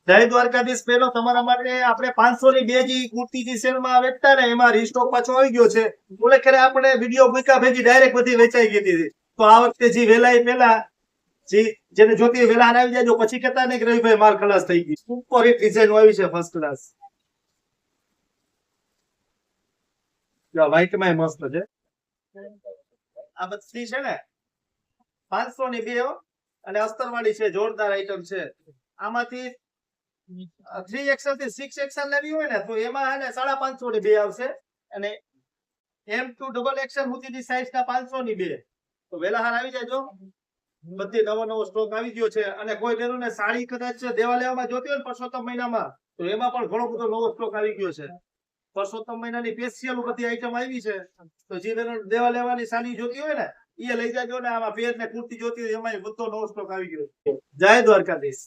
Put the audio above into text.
જય દ્વારકાધીશ પેલો તમારા માટે આપણે 500 ની બે જે કુર્તી જે સેલમાં વેચતા ને એમાં રીસ્ટોક પાછો આવી ગયો છે. ઓલે ખેરે આપણે વિડીયો મૂક્યા ભેગી ડાયરેક્ટ બધી વેચાઈ ગઈ હતી. તો આ વખતે જે વેલાઈ પેલા જેને જોતી વેલા આવી જાજો, પછી કહેતા ને કે રવિભાઈ માલ ખલાસ થઈ ગઈ. સુપર હિટ ડિઝાઇન આવી છે ફર્સ્ટ ક્લાસ. જો વ્હાઈટ માં મસ્ત છે. આ બધી છે ને 500 ની બે અને અસ્તર વાળી છે, જોરદાર આઈટમ છે. આમાંથી 3XL થી 6XL લેવી હોય ને તો એમાં હે ને 550 ની બે આવશે, અને M2XXL સુધીની સાઈઝ ના 500 ની બે. તો વેલા હાર આવી જાજો, બધી નવો સ્ટોક આવી ગયો છે. અને કોઈ બેનો ને સાડી કદાચ દેવા લેવામાં જોતી હોય ને પરસોત્તમ મહિનામાં, તો એમાં પણ ઘણો બધો નવો સ્ટોક આવી ગયો છે. પરસોત્તમ મહિનાની સ્પેશિયલ બધી આઈટમ આવી છે. તો જે બેનો દેવા લેવાની સાડી જોતી હોય ને એ લઈ જાજો ને. આમાં પેર ને કુર્તી જોતી હોય એમાં બધો નવો સ્ટોક આવી ગયો છે. જય દ્વારકાધીશ.